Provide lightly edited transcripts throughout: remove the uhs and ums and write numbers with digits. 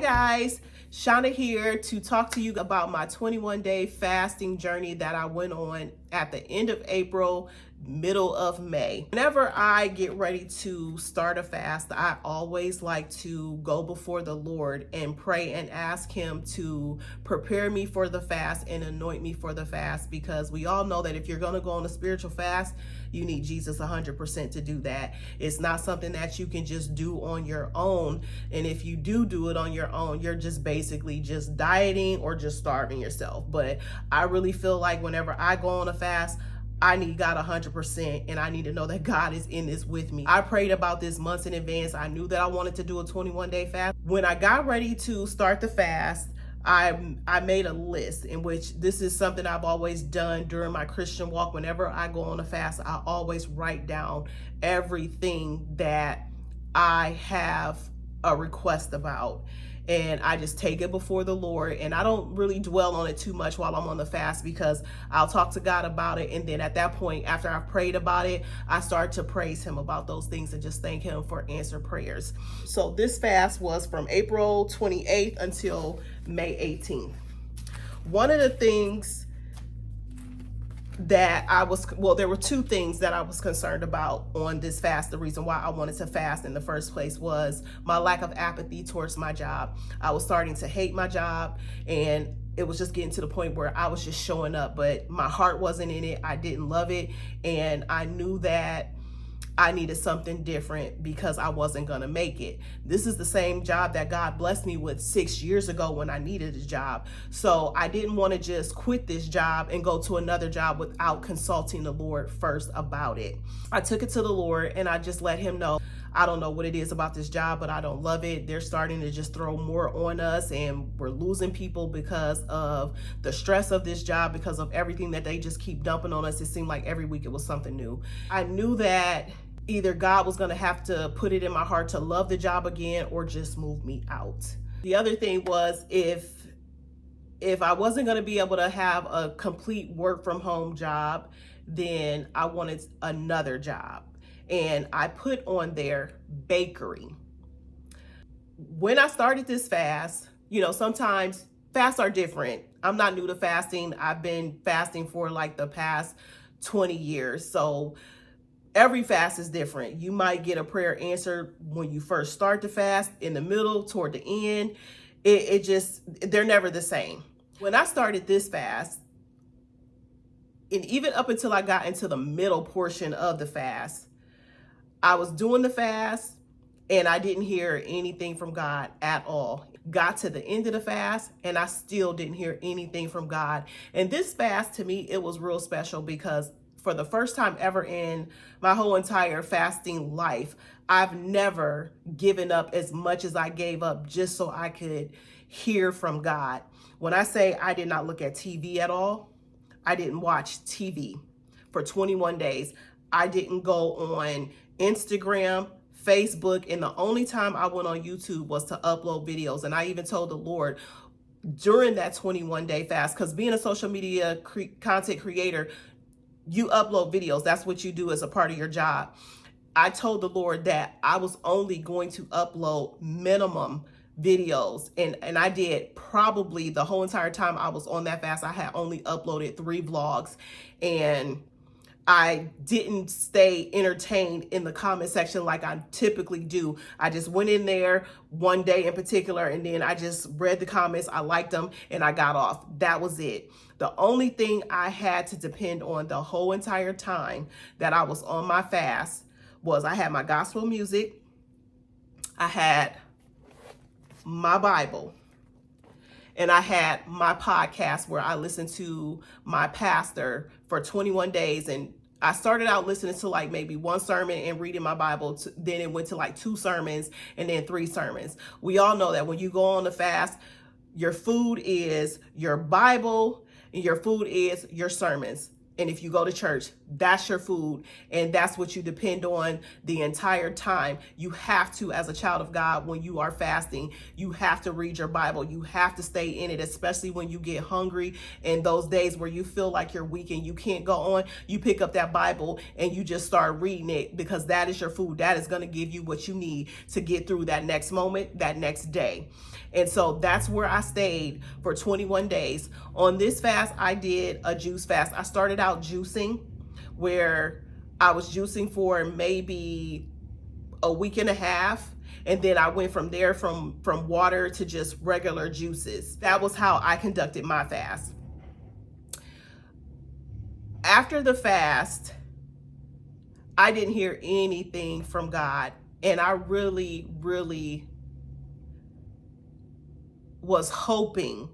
guys, Shauna here to talk to you about my 21-day fasting journey that I went on at the end of April, middle of May. Whenever I get ready to start a fast, I always like to go before the Lord and pray and ask Him to prepare me for the fast and anoint me for the fast, because we all know that if you're going to go on a spiritual fast, you need Jesus 100% to do that. It's not something that you can just do on your own. And if you do it on your own, you're just basically just dieting or just starving yourself. But I really feel like whenever I go on a fast, I need God 100%, and I need to know that God is in this with me. I prayed about this months in advance. I knew that I wanted to do a 21-day fast. When I got ready to start the fast, I made a list, in which this is something I've always done during my Christian walk. Whenever I go on a fast, I always write down everything that I have a request about. And I just take it before the Lord, and I don't really dwell on it too much while I'm on the fast, because I'll talk to God about it, and then at that point, after I've prayed about it, I start to praise Him about those things and just thank Him for answered prayers. So this fast was from April 28th until May 18th. One of the things that there were two things that I was concerned about on this fast. The reason why I wanted to fast in the first place was my lack of apathy towards my job. I was starting to hate my job, and it was just getting to the point where I was just showing up, but my heart wasn't in it. I didn't love it, and I knew that I needed something different because I wasn't gonna make it. This is the same job that God blessed me with 6 years ago when I needed a job. So I didn't want to just quit this job and go to another job without consulting the Lord first about it. I took it to the Lord, and I just let Him know, I don't know what it is about this job, but I don't love it. They're starting to just throw more on us, and we're losing people because of the stress of this job, because of everything that they just keep dumping on us. It seemed like every week it was something new. I knew that either God was going to have to put it in my heart to love the job again, or just move me out. The other thing was, if I wasn't going to be able to have a complete work from home job, then I wanted another job. And I put on there bakery. When I started this fast, sometimes fasts are different. I'm not new to fasting. I've been fasting for like the past 20 years. So every fast is different. You might get a prayer answered when you first start the fast, in the middle, toward the end. They're never the same. When I started this fast, and even up until I got into the middle portion of the fast, I was doing the fast and I didn't hear anything from God at all. Got to the end of the fast and I still didn't hear anything from God. And this fast, to me, it was real special, because for the first time ever in my whole entire fasting life, I've never given up as much as I gave up just so I could hear from God. When I say I did not look at TV at all, I didn't watch TV for 21 days. I didn't go on Instagram, Facebook, and the only time I went on YouTube was to upload videos. And I even told the Lord during that 21-day fast, because being a social media content creator, you upload videos. That's what you do as a part of your job. I told the Lord that I was only going to upload minimum videos. And I did, probably the whole entire time I was on that fast, I had only uploaded 3 vlogs. And I didn't stay entertained in the comment section like I typically do. I just went in there one day in particular, and then I just read the comments, I liked them, and I got off. That was it. The only thing I had to depend on the whole entire time that I was on my fast was I had my gospel music, I had my Bible, and I had my podcast where I listened to my pastor for 21 days. And I started out listening to like maybe 1 sermon and reading my Bible. Then it went to like 2 sermons and then 3 sermons. We all know that when you go on the fast, your food is your Bible and your food is your sermons. And if you go to church, that's your food. And that's what you depend on the entire time. You have to, as a child of God, when you are fasting, you have to read your Bible. You have to stay in it, especially when you get hungry and those days where you feel like you're weak and you can't go on. You pick up that Bible and you just start reading it, because that is your food. That is going to give you what you need to get through that next moment, that next day. And so that's where I stayed for 21 days. On this fast, I did a juice fast. I started out juicing, where I was juicing for maybe a week and a half. And then I went from there from water to just regular juices. That was how I conducted my fast. After the fast, I didn't hear anything from God. And I really, really was hoping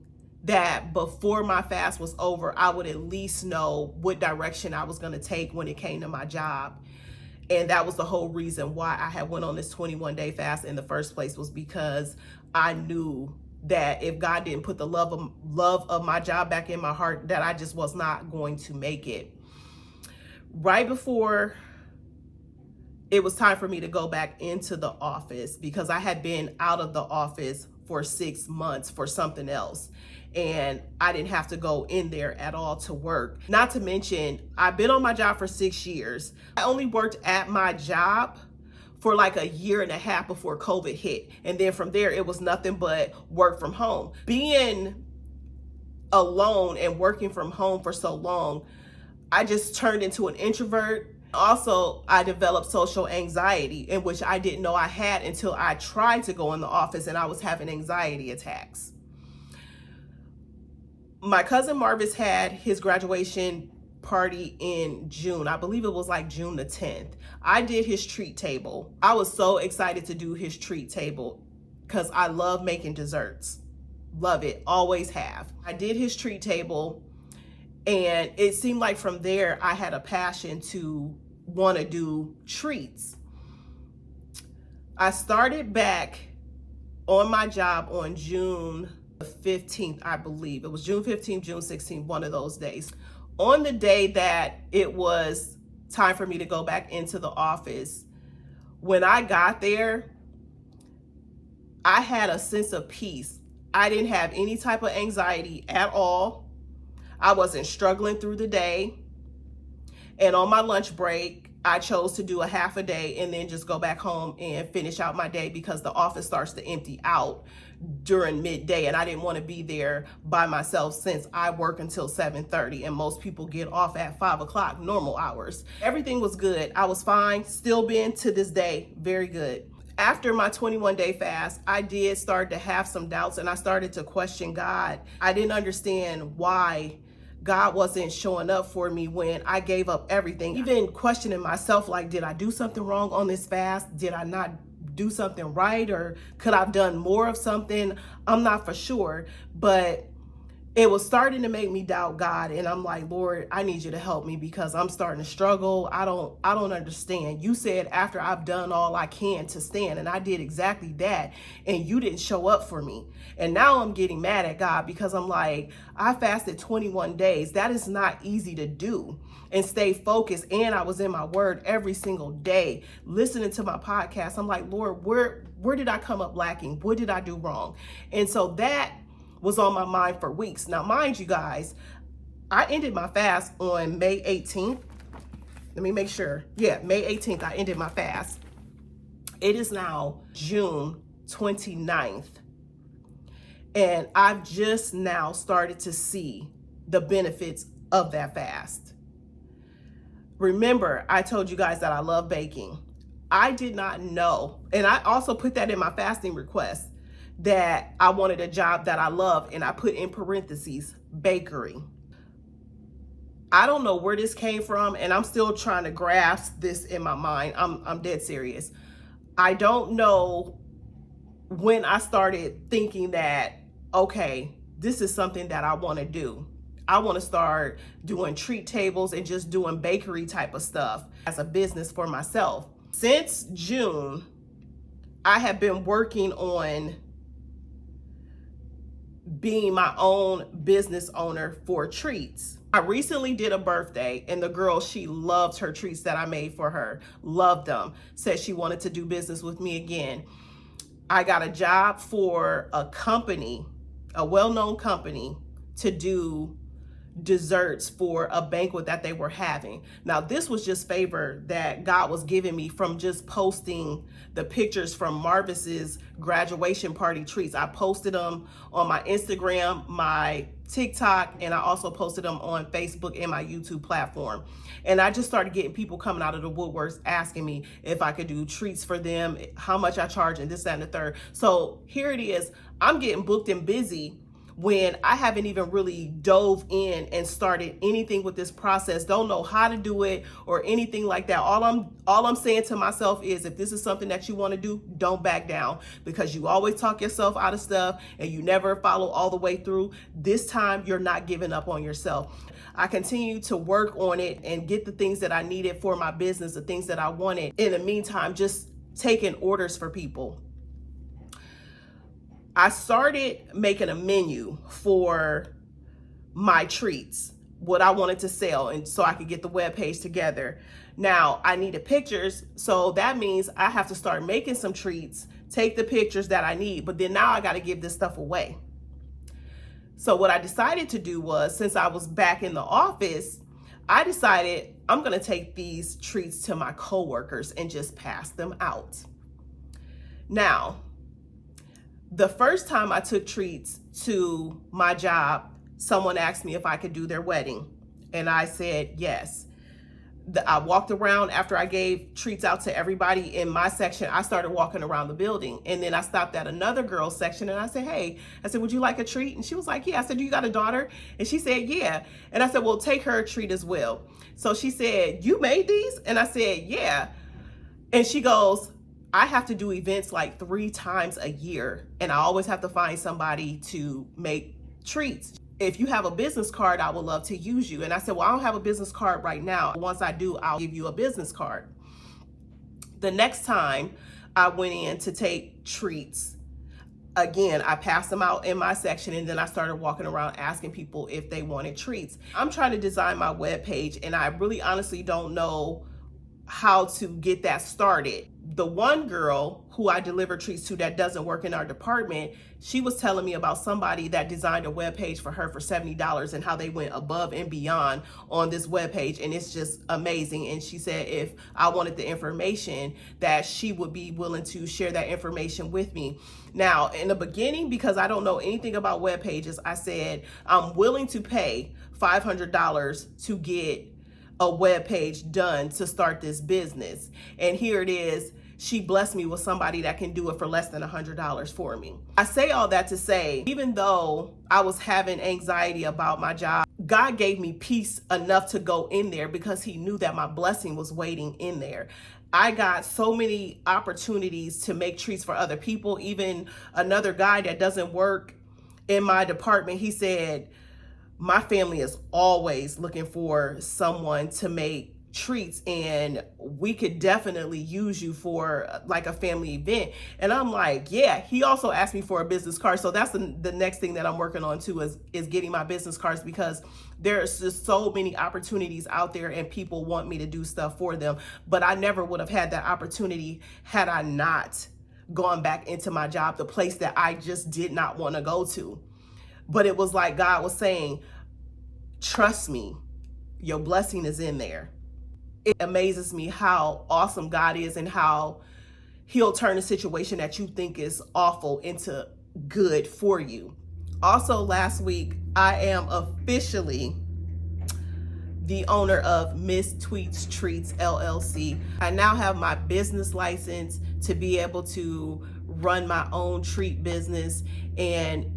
that before my fast was over, I would at least know what direction I was going to take when it came to my job. And that was the whole reason why I had went on this 21-day fast in the first place, was because I knew that if God didn't put the love of my job back in my heart, that I just was not going to make it. Right before it was time for me to go back into the office, because I had been out of the office for 6 months for something else, and I didn't have to go in there at all to work. Not to mention, I've been on my job for 6 years. I only worked at my job for like a year and a half before COVID hit. And then from there, it was nothing but work from home. Being alone and working from home for so long, I just turned into an introvert. Also, I developed social anxiety, in which I didn't know I had until I tried to go in the office and I was having anxiety attacks. My cousin Marvis had his graduation party in June. I believe it was like June the 10th. I did his treat table. I was so excited to do his treat table because I love making desserts. Love it, always have. I did his treat table, and it seemed like from there I had a passion to want to do treats. I started back on my job on June 15th, I believe. It was June 15th, June 16th, one of those days. On the day that it was time for me to go back into the office, when I got there, I had a sense of peace. I didn't have any type of anxiety at all. I wasn't struggling through the day. And on my lunch break, I chose to do a half a day and then just go back home and finish out my day, because the office starts to empty out during midday, and I didn't want to be there by myself since I work until 7:30 and most people get off at 5 o'clock normal hours. Everything was good. I was fine, still been to this day, very good. After my 21-day fast, I did start to have some doubts, and I started to question God. I didn't understand why God wasn't showing up for me when I gave up everything. Even questioning myself, like, did I do something wrong on this fast? Did I not do something right? Or could I have done more of something? I'm not for sure, but it was starting to make me doubt God. And I'm like, Lord, I need you to help me, because I'm starting to struggle. I don't understand. You said after I've done all I can to stand, and I did exactly that, and you didn't show up for me. And now I'm getting mad at God, because I'm like, I fasted 21 days. That is not easy to do and stay focused. And I was in my word every single day, listening to my podcast. I'm like, Lord, where did I come up lacking? What did I do wrong? And so that was on my mind for weeks. Now, mind you guys, I ended my fast on May 18th. Let me make sure. Yeah, May 18th, I ended my fast. It is now June 29th. And I've just now started to see the benefits of that fast. Remember, I told you guys that I love baking. I did not know, and I also put that in my fasting request, that I wanted a job that I love, and I put in parentheses, bakery. I don't know where this came from, and I'm still trying to grasp this in my mind. I'm dead serious. I don't know when I started thinking that, okay, this is something that I want to do. I want to start doing treat tables and just doing bakery type of stuff as a business for myself. Since June, I have been working on being my own business owner for treats. I recently did a birthday, and the girl, she loved her treats that I made for her, loved them, said she wanted to do business with me again. I got a job for a company, a well-known company, to do desserts for a banquet that they were having. Now, this was just favor that God was giving me from just posting the pictures from Marvis's graduation party treats. I posted them on my Instagram, my TikTok, and I also posted them on Facebook and my YouTube platform. And I just started getting people coming out of the woodworks asking me if I could do treats for them, how much I charge, and this, that, and the third. So here it is. I'm getting booked and busy when I haven't even really dove in and started anything with this process, don't know how to do it or anything like that. All I'm saying to myself is, if this is something that you want to do, don't back down, because you always talk yourself out of stuff and you never follow all the way through. This time, you're not giving up on yourself. I continue to work on it and get the things that I needed for my business, the things that I wanted. In the meantime, just taking orders for people. I started making a menu for my treats, what I wanted to sell, and so I could get the webpage together. Now, I needed pictures, so that means I have to start making some treats, take the pictures that I need, but then now I got to give this stuff away. So what I decided to do was, since I was back in the office, I decided I'm going to take these treats to my coworkers and just pass them out. Now, the first time I took treats to my job, someone asked me if I could do their wedding, and I said yes. I walked around after I gave treats out to everybody in my section. I started walking around the building, and then I stopped at another girl's section, and I said, hey, I said, would you like a treat? And she was like, yeah. I said, do you got a daughter? And she said, yeah. And I said, well, take her a treat as well. So she said, you made these? And I said, yeah. And she goes, I have to do events like 3 times a year, and I always have to find somebody to make treats. If you have a business card, I would love to use you. And I said, well, I don't have a business card right now. Once I do, I'll give you a business card. The next time I went in to take treats, again, I passed them out in my section, and then I started walking around asking people if they wanted treats. I'm trying to design my webpage, and I really honestly don't know how to get that started. The one girl who I deliver treats to that doesn't work in our department, she was telling me about somebody that designed a webpage for her for $70 and how they went above and beyond on this webpage, and it's just amazing. And she said if I wanted the information, that she would be willing to share that information with me. Now, in the beginning, because I don't know anything about web pages, I said I'm willing to pay $500 to get a web page done to start this business. And here it is. She blessed me with somebody that can do it for less than $100 for me. I say all that to say, even though I was having anxiety about my job, God gave me peace enough to go in there because he knew that my blessing was waiting in there. I got so many opportunities to make treats for other people. Even another guy that doesn't work in my department, he said, my family is always looking for someone to make treats, and we could definitely use you for like a family event. And I'm like, yeah. He also asked me for a business card, so that's the next thing that I'm working on too, is getting my business cards, because there's just so many opportunities out there and people want me to do stuff for them, but I never would have had that opportunity had I not gone back into my job, the place that I just did not want to go to. But it was like God was saying, trust me, your blessing is in there. It amazes me how awesome God is and how he'll turn a situation that you think is awful into good for you. Also, last week, I am officially the owner of MsTweet's Treats LLC. I now have my business license to be able to run my own treat business, and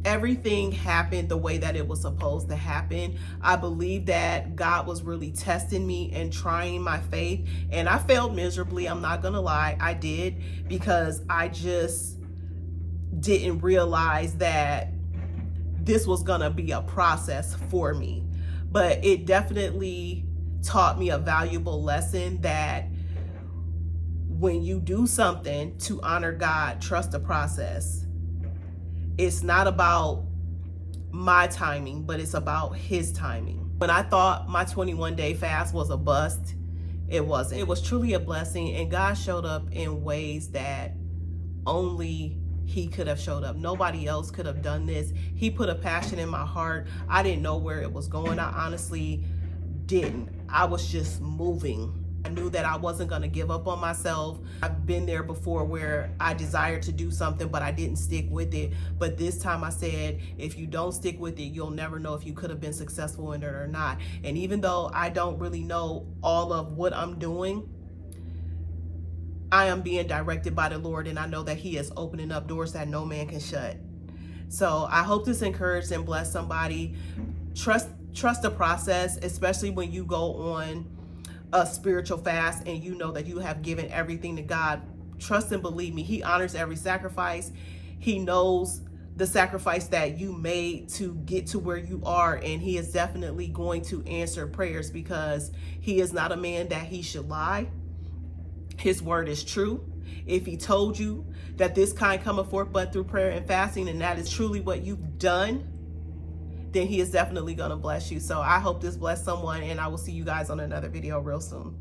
everything happened the way that it was supposed to happen. I believe that God was really testing me and trying my faith, and I failed miserably. I'm not gonna lie, I did, because I just didn't realize that this was gonna be a process for me. But it definitely taught me a valuable lesson that when you do something to honor God, trust the process. It's not about my timing, but it's about his timing. When I thought my 21-day fast was a bust, it wasn't. It was truly a blessing, and God showed up in ways that only he could have showed up. Nobody else could have done this. He put a passion in my heart. I didn't know where it was going. I honestly didn't. I was just moving. I knew that I wasn't going to give up on myself. I've been there before where I desired to do something, but I didn't stick with it. But this time I said, if you don't stick with it, you'll never know if you could have been successful in it or not. And even though I don't really know all of what I'm doing, I am being directed by the Lord, and I know that he is opening up doors that no man can shut. So I hope this encouraged and blessed somebody. Trust the process, especially when you go on a spiritual fast and you know that you have given everything to God. Trust and believe me, he honors every sacrifice. He knows the sacrifice that you made to get to where you are, and he is definitely going to answer prayers, because he is not a man that he should lie. His word is true. If he told you that this kind cometh forth but through prayer and fasting, and that is truly what you've done, then he is definitely going to bless you. So I hope this blessed someone, and I will see you guys on another video real soon.